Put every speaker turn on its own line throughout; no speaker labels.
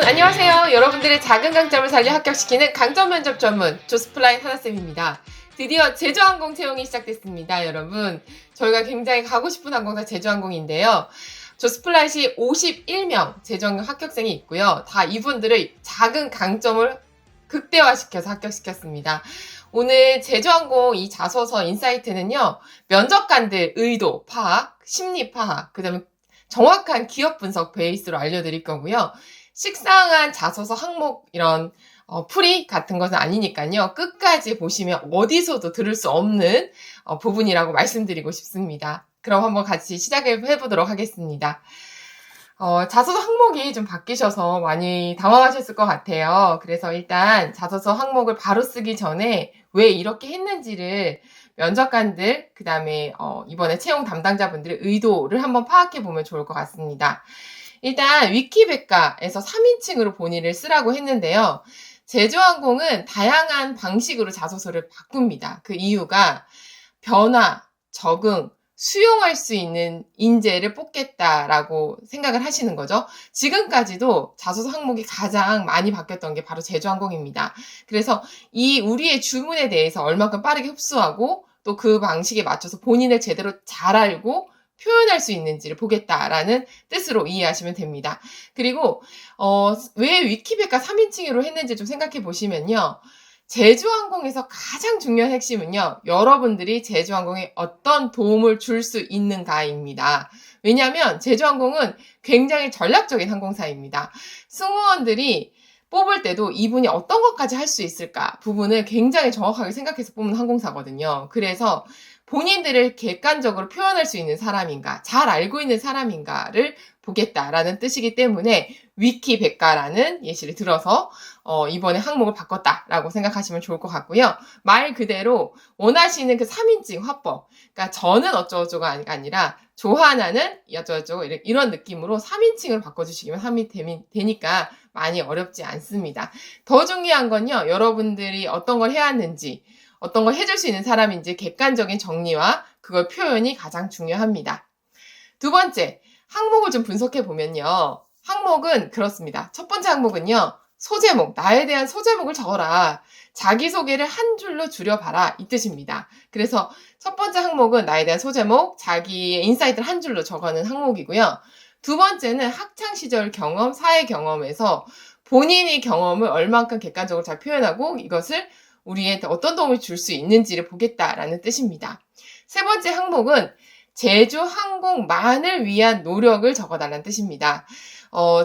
여러분 안녕하세요. 여러분들의 작은 강점을 살려 합격시키는 강점 면접 전문 조스플라이 하나쌤입니다. 드디어 제주항공 채용이 시작됐습니다. 여러분 저희가 굉장히 가고 싶은 항공사 제주항공인데요. 조스플라이시 51명 제주항공 합격생이 있고요. 다 이분들의 작은 강점을 극대화시켜서 합격시켰습니다. 오늘 제주항공 이 자소서 인사이트는요. 면접관들 의도 파악, 심리 파악, 그 다음에 정확한 기업 분석 베이스로 알려드릴 거고요. 식상한 자소서 항목 이런 풀이 같은 것은 아니니까요. 끝까지 보시면 어디서도 들을 수 없는 부분이라고 말씀드리고 싶습니다. 그럼 한번 같이 시작해 보도록 하겠습니다. 자소서 항목이 좀 바뀌셔서 많이 당황하셨을 것 같아요. 그래서 일단 자소서 항목을 바로 쓰기 전에 왜 이렇게 했는지를 면접관들, 그 다음에 이번에 채용 담당자분들의 의도를 한번 파악해 보면 좋을 것 같습니다. 일단 위키백과에서 3인칭으로 본인을 쓰라고 했는데요. 제주항공은 다양한 방식으로 자소서를 바꿉니다. 그 이유가 변화, 적응, 수용할 수 있는 인재를 뽑겠다라고 생각을 하시는 거죠. 지금까지도 자소서 항목이 가장 많이 바뀌었던 게 바로 제주항공입니다. 그래서 이 우리의 주문에 대해서 얼마큼 빠르게 흡수하고 또 그 방식에 맞춰서 본인을 제대로 잘 알고 표현할 수 있는지를 보겠다라는 뜻으로 이해하시면 됩니다. 그리고 왜 위키백과 3인칭으로 했는지 좀 생각해 보시면요. 제주항공에서 가장 중요한 핵심은요. 여러분들이 제주항공에 어떤 도움을 줄 수 있는가입니다. 왜냐하면 제주항공은 굉장히 전략적인 항공사입니다. 승무원들이 뽑을 때도 이분이 어떤 것까지 할 수 있을까 부분을 굉장히 정확하게 생각해서 뽑는 항공사거든요. 그래서 본인들을 객관적으로 표현할 수 있는 사람인가, 잘 알고 있는 사람인가를 보겠다라는 뜻이기 때문에 위키백과라는 예시를 들어서 이번에 항목을 바꿨다라고 생각하시면 좋을 것 같고요. 말 그대로 원하시는 그 3인칭 화법, 그러니까 저는 어쩌고저쩌고가 아니라 조하나는 어쩌고저쩌고 이런 느낌으로 3인칭으로 바꿔주시면 되니까 많이 어렵지 않습니다. 더 중요한 건요. 여러분들이 어떤 걸 해왔는지, 어떤 걸 해줄 수 있는 사람인지 객관적인 정리와 그걸 표현이 가장 중요합니다. 두 번째, 항목을 좀 분석해 보면요. 항목은 그렇습니다. 첫 번째 항목은요. 소제목, 나에 대한 소제목을 적어라. 자기소개를 한 줄로 줄여봐라. 이 뜻입니다. 그래서 첫 번째 항목은 나에 대한 소제목, 자기의 인사이트를 한 줄로 적어는 항목이고요. 두 번째는 학창시절 경험, 사회 경험에서 본인의 경험을 얼만큼 객관적으로 잘 표현하고 이것을 우리한테 어떤 도움을 줄 수 있는지를 보겠다라는 뜻입니다. 세 번째 항목은 제주항공만을 위한 노력을 적어달라는 뜻입니다.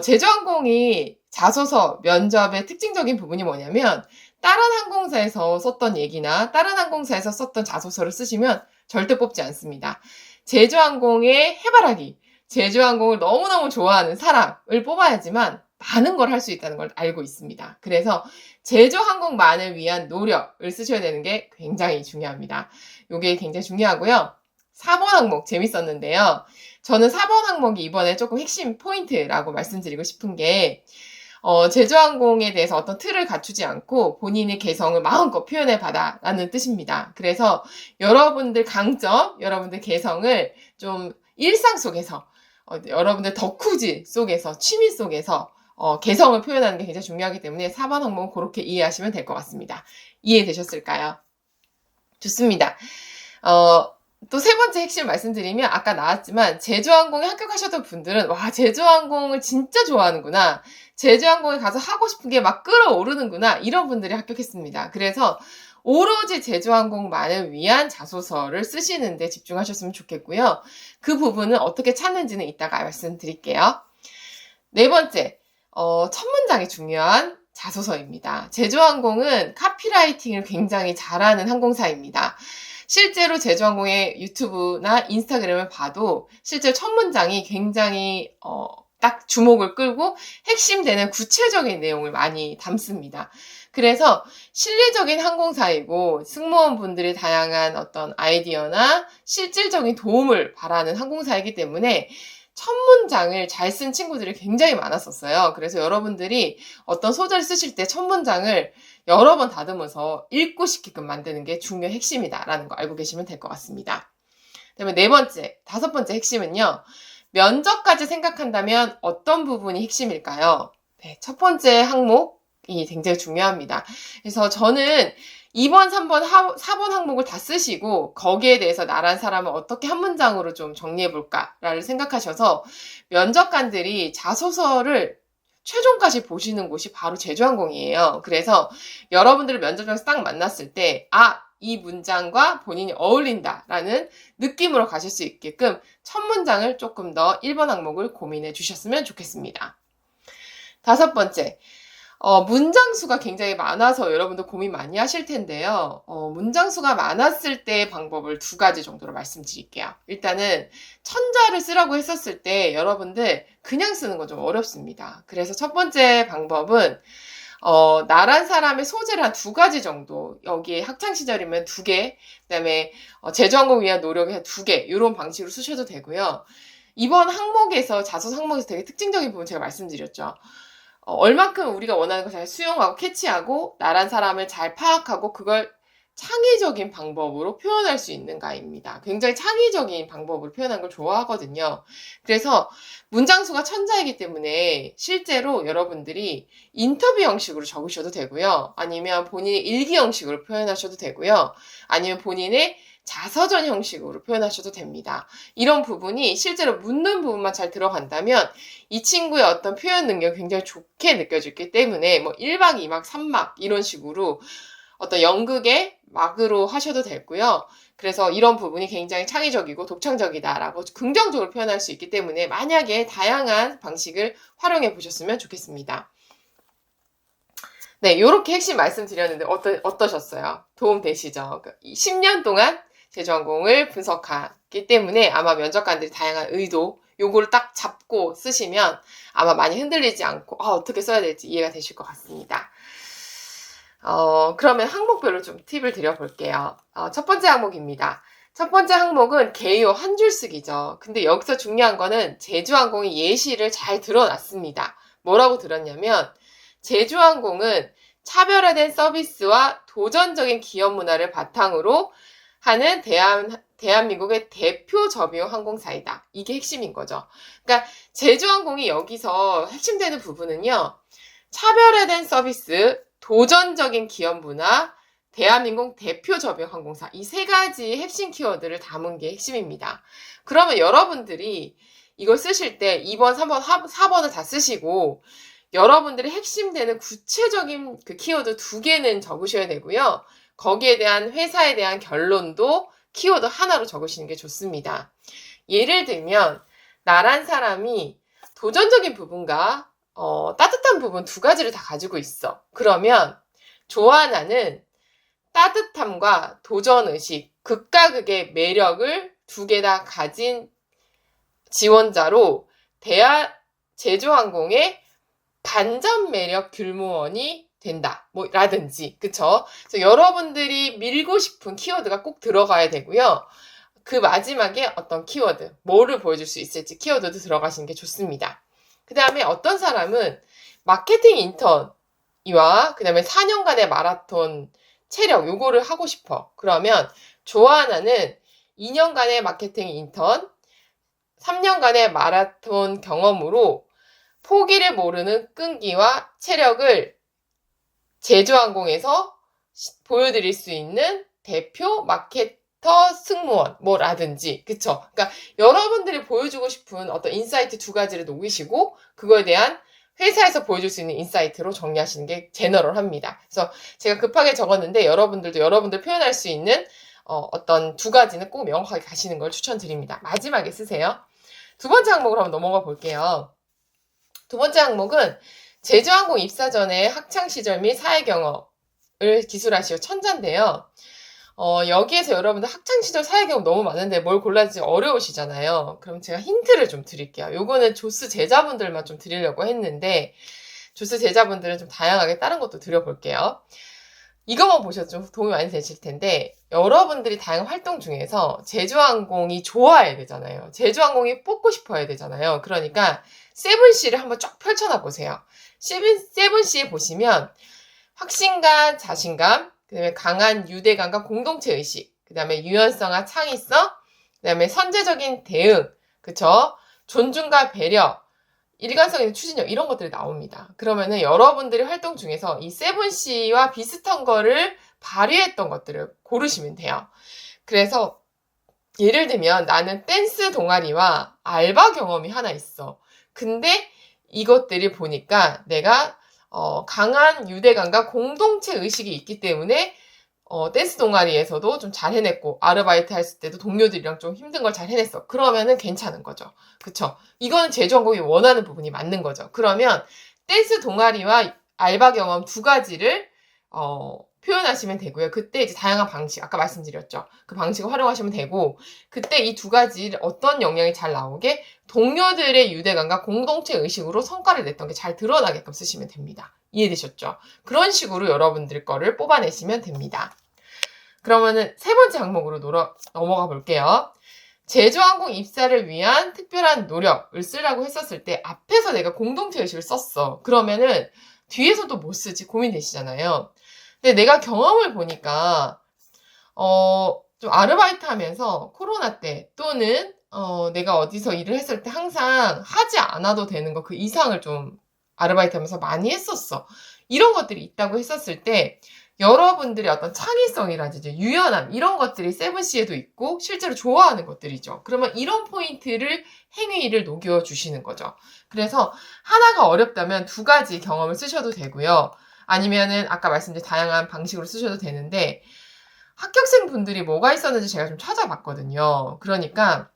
제주항공이 자소서, 면접의 특징적인 부분이 뭐냐면 다른 항공사에서 썼던 얘기나 다른 항공사에서 썼던 자소서를 쓰시면 절대 뽑지 않습니다. 제주항공의 해바라기, 제주항공을 너무너무 좋아하는 사람을 뽑아야지만 많은 걸 할 수 있다는 걸 알고 있습니다. 그래서 제주항공만을 위한 노력을 쓰셔야 되는 게 굉장히 중요합니다. 이게 굉장히 중요하고요. 4번 항목 재밌었는데요. 저는 4번 항목이 이번에 조금 핵심 포인트라고 말씀드리고 싶은 게 제주항공에 대해서 어떤 틀을 갖추지 않고 본인의 개성을 마음껏 표현해봐라 라는 뜻입니다. 그래서 여러분들 강점, 여러분들 개성을 좀 일상 속에서 여러분들 덕후지 속에서, 취미 속에서 개성을 표현하는 게 굉장히 중요하기 때문에 4번 항목은 그렇게 이해하시면 될 것 같습니다. 이해되셨을까요? 좋습니다. 또 세 번째 핵심 말씀드리면 아까 나왔지만 제주항공에 합격하셨던 분들은 와 제주항공을 진짜 좋아하는구나. 제주항공에 가서 하고 싶은 게 막 끌어오르는구나. 이런 분들이 합격했습니다. 그래서 오로지 제주항공만을 위한 자소서를 쓰시는데 집중하셨으면 좋겠고요. 그 부분은 어떻게 찾는지는 이따가 말씀드릴게요. 네 번째, 첫 문장이 중요한 자소서입니다. 제주항공은 카피라이팅을 굉장히 잘하는 항공사입니다. 실제로 제주항공의 유튜브나 인스타그램을 봐도 실제 첫 문장이 굉장히 딱 주목을 끌고 핵심되는 구체적인 내용을 많이 담습니다. 그래서 실리적인 항공사이고 승무원분들이 다양한 어떤 아이디어나 실질적인 도움을 바라는 항공사이기 때문에 첫 문장을 잘 쓴 친구들이 굉장히 많았었어요. 그래서 여러분들이 어떤 소설을 쓰실 때 첫 문장을 여러 번 다듬어서 읽고 싶게끔 만드는 게 중요한 핵심이다라는 거 알고 계시면 될 것 같습니다. 그다음에 네 번째, 다섯 번째 핵심은요. 면접까지 생각한다면 어떤 부분이 핵심일까요? 네, 첫 번째 항목이 굉장히 중요합니다. 그래서 저는 2번, 3번, 4번 항목을 다 쓰시고 거기에 대해서 나란 사람은 어떻게 한 문장으로 좀 정리해 볼까를 생각하셔서 면접관들이 자소서를 최종까지 보시는 곳이 바로 제주항공이에요. 그래서 여러분들을 면접장에서 딱 만났을 때, 이 문장과 본인이 어울린다라는 느낌으로 가실 수 있게끔 첫 문장을 조금 더 1번 항목을 고민해 주셨으면 좋겠습니다. 다섯 번째, 문장 수가 굉장히 많아서 여러분도 고민 많이 하실 텐데요. 문장 수가 많았을 때의 방법을 두 가지 정도로 말씀드릴게요. 일단은 천자를 쓰라고 했었을 때 여러분들 그냥 쓰는 건 좀 어렵습니다. 그래서 첫 번째 방법은 나란 사람의 소재를 한 두 가지 정도, 여기에 학창시절이면 두 개, 그 다음에 제주항공 위한 노력이 한 두 개, 이런 방식으로 쓰셔도 되고요. 이번 항목에서, 자소서 항목에서 되게 특징적인 부분 제가 말씀드렸죠. 얼만큼 우리가 원하는 걸 잘 수용하고 캐치하고 나란 사람을 잘 파악하고 그걸 창의적인 방법으로 표현할 수 있는가입니다. 굉장히 창의적인 방법으로 표현하는 걸 좋아하거든요. 그래서 문장수가 천자이기 때문에 실제로 여러분들이 인터뷰 형식으로 적으셔도 되고요. 아니면 본인의 일기 형식으로 표현하셔도 되고요. 아니면 본인의 자서전 형식으로 표현하셔도 됩니다. 이런 부분이 실제로 묻는 부분만 잘 들어간다면 이 친구의 어떤 표현 능력이 굉장히 좋게 느껴지기 때문에 뭐 1막, 2막, 3막 이런 식으로 어떤 연극의 막으로 하셔도 되고요. 그래서 이런 부분이 굉장히 창의적이고 독창적이다라고 긍정적으로 표현할 수 있기 때문에 만약에 다양한 방식을 활용해 보셨으면 좋겠습니다. 네, 이렇게 핵심 말씀드렸는데 어떠셨어요? 도움 되시죠? 10년 동안 제주항공을 분석하기 때문에 아마 면접관들이 다양한 의도, 요거를 딱 잡고 쓰시면 아마 많이 흔들리지 않고 어떻게 써야 될지 이해가 되실 것 같습니다. 그러면 항목별로 좀 팁을 드려볼게요. 첫 번째 항목입니다. 첫 번째 항목은 개요 한 줄 쓰기죠. 근데 여기서 중요한 거는 제주항공이 예시를 잘 드러났습니다. 뭐라고 들었냐면 제주항공은 차별화된 서비스와 도전적인 기업 문화를 바탕으로 하는 대한민국의 대표 저비용 항공사이다. 이게 핵심인 거죠. 그러니까 제주항공이 여기서 핵심되는 부분은요. 차별화된 서비스, 도전적인 기업 문화, 대한민국 대표 저비용 항공사. 이 세 가지 핵심 키워드를 담은 게 핵심입니다. 그러면 여러분들이 이걸 쓰실 때 2번, 3번, 4번을 다 쓰시고 여러분들이 핵심되는 구체적인 그 키워드 두 개는 적으셔야 되고요. 거기에 대한 회사에 대한 결론도 키워드 하나로 적으시는 게 좋습니다. 예를 들면 나란 사람이 도전적인 부분과 따뜻한 부분 두 가지를 다 가지고 있어. 그러면 조아나는 따뜻함과 도전의식, 극과 극의 매력을 두 개 다 가진 지원자로 제주항공의 반전 매력 귤무원이 된다. 라든지, 그쵸? 그래서 여러분들이 밀고 싶은 키워드가 꼭 들어가야 되고요. 그 마지막에 어떤 키워드, 뭐를 보여줄 수 있을지 키워드도 들어가시는 게 좋습니다. 그 다음에 어떤 사람은 마케팅 인턴이와 그 다음에 4년간의 마라톤 체력, 요거를 하고 싶어. 그러면 조아나는 2년간의 마케팅 인턴, 3년간의 마라톤 경험으로 포기를 모르는 끈기와 체력을 제주항공에서 보여드릴 수 있는 대표 마케터 승무원 라든지 그쵸? 그러니까 여러분들이 보여주고 싶은 어떤 인사이트 두 가지를 녹이시고 그거에 대한 회사에서 보여줄 수 있는 인사이트로 정리하시는 게 제너럴합니다. 그래서 제가 급하게 적었는데 여러분들도 여러분들 표현할 수 있는 어떤 두 가지는 꼭 명확하게 가시는 걸 추천드립니다. 마지막에 쓰세요. 두 번째 항목으로 한번 넘어가 볼게요. 두 번째 항목은 제주항공 입사 전에 학창시절 및 사회경험을 기술하시오 천자인데요. 여기에서 여러분들 학창시절 사회경험 너무 많은데 뭘 골라야 될지 어려우시잖아요. 그럼 제가 힌트를 좀 드릴게요. 요거는 조스 제자분들만 좀 드리려고 했는데 조스 제자분들은 좀 다양하게 다른 것도 드려볼게요. 이것만 보셔도 좀 도움이 많이 되실 텐데 여러분들이 다양한 활동 중에서 제주항공이 좋아야 되잖아요. 제주항공이 뽑고 싶어야 되잖아요. 그러니까 세븐C를 한번 쫙 펼쳐놔 보세요. 세븐C에 보시면 확신과 자신감, 그 다음에 강한 유대감과 공동체의식, 그 다음에 유연성과 창의성, 그 다음에 선제적인 대응, 그쵸? 존중과 배려, 일관성 있는 추진력 이런 것들이 나옵니다. 그러면은 여러분들이 활동 중에서 이 7C와 비슷한 거를 발휘했던 것들을 고르시면 돼요. 그래서 예를 들면 나는 댄스 동아리와 알바 경험이 하나 있어. 근데 이것들이 보니까 내가 강한 유대감과 공동체 의식이 있기 때문에 댄스 동아리에서도 좀 잘 해냈고, 아르바이트 했을 때도 동료들이랑 좀 힘든 걸 잘 해냈어. 그러면은 괜찮은 거죠. 그쵸? 이거는 제주항공이 원하는 부분이 맞는 거죠. 그러면 댄스 동아리와 알바 경험 두 가지를, 표현하시면 되고요. 그때 이제 다양한 방식, 아까 말씀드렸죠. 그 방식을 활용하시면 되고, 그때 이 두 가지 어떤 역량이 잘 나오게 동료들의 유대감과 공동체 의식으로 성과를 냈던 게 잘 드러나게끔 쓰시면 됩니다. 이해되셨죠? 그런 식으로 여러분들 거를 뽑아내시면 됩니다. 그러면은 세 번째 항목으로 넘어가 볼게요. 제주항공 입사를 위한 특별한 노력을 쓰라고 했었을 때 앞에서 내가 공동체 의식을 썼어. 그러면은 뒤에서 또 뭐 쓰지 고민되시잖아요. 근데 내가 경험을 보니까 좀 아르바이트 하면서 코로나 때 또는 내가 어디서 일을 했을 때 항상 하지 않아도 되는 거 그 이상을 좀 아르바이트 하면서 많이 했었어. 이런 것들이 있다고 했었을 때 여러분들의 어떤 창의성이라든지 유연함 이런 것들이 세븐씨에도 있고 실제로 좋아하는 것들이죠. 그러면 이런 포인트를 행위를 녹여주시는 거죠. 그래서 하나가 어렵다면 두 가지 경험을 쓰셔도 되고요. 아니면은 아까 말씀드린 다양한 방식으로 쓰셔도 되는데 합격생 분들이 뭐가 있었는지 제가 좀 찾아봤거든요. 그러니까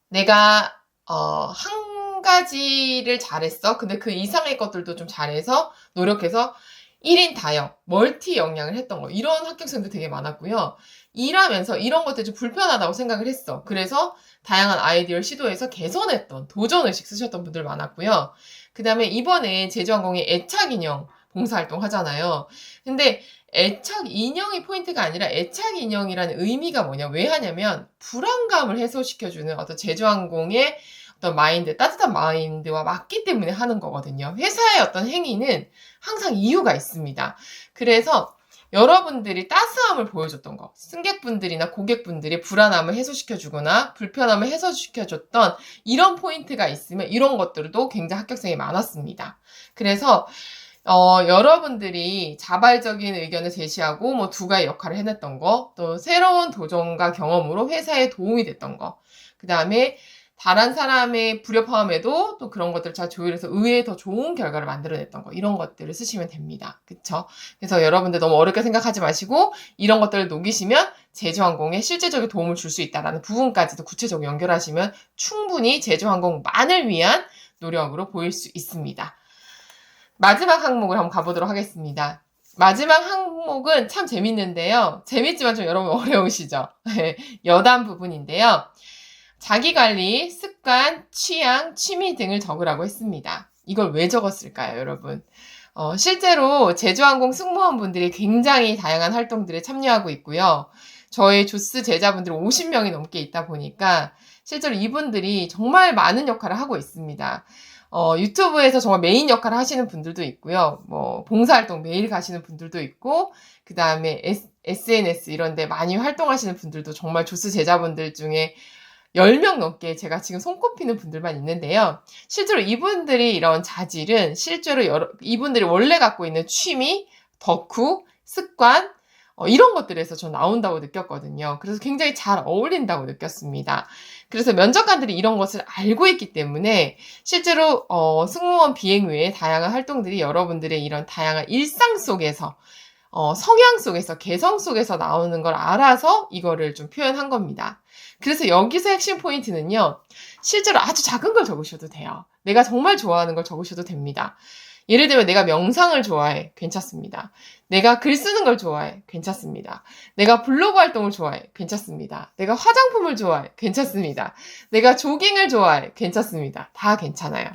내가 한 가지를 잘했어. 근데 그 이상의 것들도 좀 잘해서 노력해서 1인 다역, 멀티 역량을 했던 거. 이런 합격생도 되게 많았고요. 일하면서 이런 것들이 좀 불편하다고 생각을 했어. 그래서 다양한 아이디어를 시도해서 개선했던 도전의식 쓰셨던 분들 많았고요. 그 다음에 이번에 제주항공이 애착인형 봉사활동 하잖아요. 근데 애착 인형이 포인트가 아니라 애착 인형이라는 의미가 뭐냐? 왜 하냐면 불안감을 해소시켜주는 어떤 제주항공의 어떤 마인드, 따뜻한 마인드와 맞기 때문에 하는 거거든요. 회사의 어떤 행위는 항상 이유가 있습니다. 그래서 여러분들이 따스함을 보여줬던 거, 승객분들이나 고객분들이 불안함을 해소시켜주거나 불편함을 해소시켜줬던 이런 포인트가 있으면 이런 것들도 굉장히 합격생이 많았습니다. 그래서 여러분들이 자발적인 의견을 제시하고 뭐 두 가지 역할을 해냈던 거, 또 새로운 도전과 경험으로 회사에 도움이 됐던 거, 그 다음에 다른 사람의 불협화음에도 또 그런 것들을 잘 조율해서 의외에 더 좋은 결과를 만들어냈던 거, 이런 것들을 쓰시면 됩니다. 그쵸? 그래서 여러분들 너무 어렵게 생각하지 마시고 이런 것들을 녹이시면 제주항공에 실제적인 도움을 줄 수 있다는 부분까지도 구체적으로 연결하시면 충분히 제주항공만을 위한 노력으로 보일 수 있습니다. 마지막 항목을 한번 가보도록 하겠습니다. 마지막 항목은 참 재밌는데요. 재밌지만 좀 여러분 어려우시죠? 여담 부분인데요. 자기관리, 습관, 취향, 취미 등을 적으라고 했습니다. 이걸 왜 적었을까요, 여러분? 실제로 제주항공 승무원분들이 굉장히 다양한 활동들에 참여하고 있고요. 저희 조스 제자분들 50명이 넘게 있다 보니까 실제로 이분들이 정말 많은 역할을 하고 있습니다. 유튜브에서 정말 메인 역할을 하시는 분들도 있고요. 뭐, 봉사활동 매일 가시는 분들도 있고, 그 다음에 SNS 이런 데 많이 활동하시는 분들도 정말 조스 제자분들 중에 10명 넘게 제가 지금 손꼽히는 분들만 있는데요. 실제로 이분들이 이런 자질은 실제로 이분들이 원래 갖고 있는 취미, 덕후, 습관, 이런 것들에서 저 나온다고 느꼈거든요. 그래서 굉장히 잘 어울린다고 느꼈습니다. 그래서 면접관들이 이런 것을 알고 있기 때문에 실제로 승무원 비행 외에 다양한 활동들이 여러분들의 이런 다양한 일상 속에서 성향 속에서 개성 속에서 나오는 걸 알아서 이거를 좀 표현한 겁니다. 그래서 여기서 핵심 포인트는요. 실제로 아주 작은 걸 적으셔도 돼요. 내가 정말 좋아하는 걸 적으셔도 됩니다. 예를 들면 내가 명상을 좋아해. 괜찮습니다. 내가 글 쓰는 걸 좋아해. 괜찮습니다. 내가 블로그 활동을 좋아해. 괜찮습니다. 내가 화장품을 좋아해. 괜찮습니다. 내가 조깅을 좋아해. 괜찮습니다. 다 괜찮아요.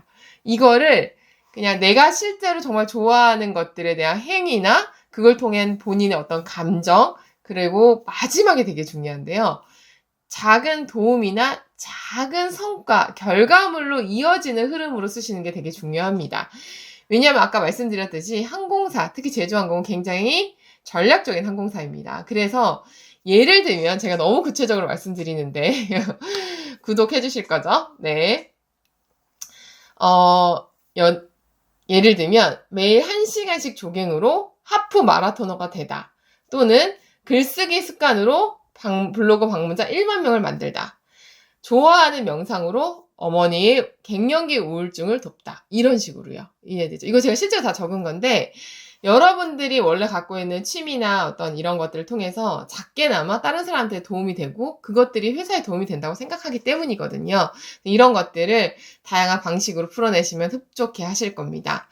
이거를 그냥 내가 실제로 정말 좋아하는 것들에 대한 행위나 그걸 통한 본인의 어떤 감정, 그리고 마지막에 되게 중요한데요. 작은 도움이나 작은 성과, 결과물로 이어지는 흐름으로 쓰시는 게 되게 중요합니다. 왜냐하면 아까 말씀드렸듯이 항공사, 특히 제주항공은 굉장히 전략적인 항공사입니다. 그래서 예를 들면 제가 너무 구체적으로 말씀드리는데 구독해 주실 거죠? 네. 어, 예를 들면 매일 1시간씩 조깅으로 하프 마라토너가 되다. 또는 글쓰기 습관으로 블로그 방문자 1만 명을 만들다. 좋아하는 명상으로 어머니의 갱년기 우울증을 돕다. 이런 식으로요. 이해되죠? 이거 제가 실제로 다 적은 건데 여러분들이 원래 갖고 있는 취미나 어떤 이런 것들을 통해서 작게나마 다른 사람한테 도움이 되고 그것들이 회사에 도움이 된다고 생각하기 때문이거든요. 이런 것들을 다양한 방식으로 풀어내시면 흡족해 하실 겁니다.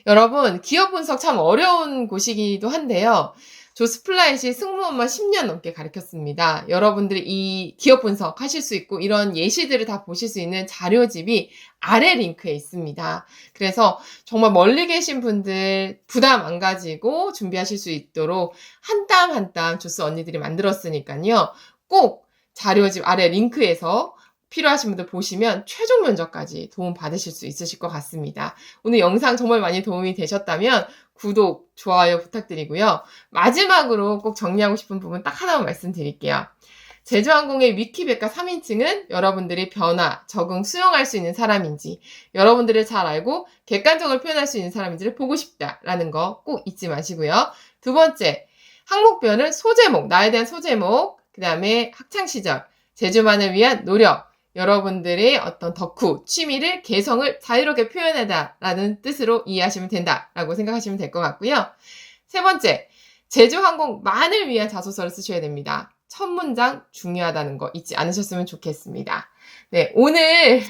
여러분, 기업 분석 참 어려운 곳이기도 한데요. 조스 플라잇이 승무원만 10년 넘게 가르쳤습니다. 여러분들이 이 기업 분석 하실 수 있고 이런 예시들을 다 보실 수 있는 자료집이 아래 링크에 있습니다. 그래서 정말 멀리 계신 분들 부담 안 가지고 준비하실 수 있도록 한 땀 한 땀 조스 언니들이 만들었으니까요. 꼭 자료집 아래 링크에서 필요하신 분들 보시면 최종 면접까지 도움 받으실 수 있으실 것 같습니다. 오늘 영상 정말 많이 도움이 되셨다면 구독, 좋아요 부탁드리고요. 마지막으로 꼭 정리하고 싶은 부분 딱 하나만 말씀드릴게요. 제주항공의 위키백과 3인칭은 여러분들이 변화, 적응, 수용할 수 있는 사람인지, 여러분들을 잘 알고 객관적으로 표현할 수 있는 사람인지를 보고 싶다라는 거 꼭 잊지 마시고요. 두 번째, 항목별은 소제목, 나에 대한 소제목, 그 다음에 학창시절, 제주만을 위한 노력, 여러분들의 어떤 덕후, 취미를, 개성을 자유롭게 표현하다라는 뜻으로 이해하시면 된다라고 생각하시면 될 것 같고요. 세 번째, 제주항공만을 위한 자소서를 쓰셔야 됩니다. 첫 문장 중요하다는 거 잊지 않으셨으면 좋겠습니다. 네, 오늘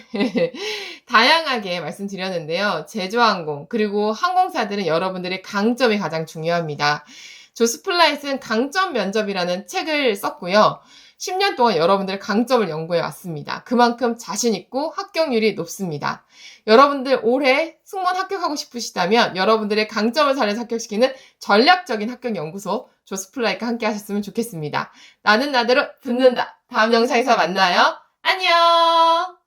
다양하게 말씀드렸는데요. 제주항공 그리고 항공사들은 여러분들의 강점이 가장 중요합니다. 조스 플라잇은 강점 면접이라는 책을 썼고요. 10년 동안 여러분들의 강점을 연구해 왔습니다. 그만큼 자신 있고 합격률이 높습니다. 여러분들 올해 승무원 합격하고 싶으시다면 여러분들의 강점을 살려서 합격시키는 전략적인 합격연구소 조스 플라잇과 함께 하셨으면 좋겠습니다. 나는 나대로 붙는다. 다음 영상에서 만나요. 안녕!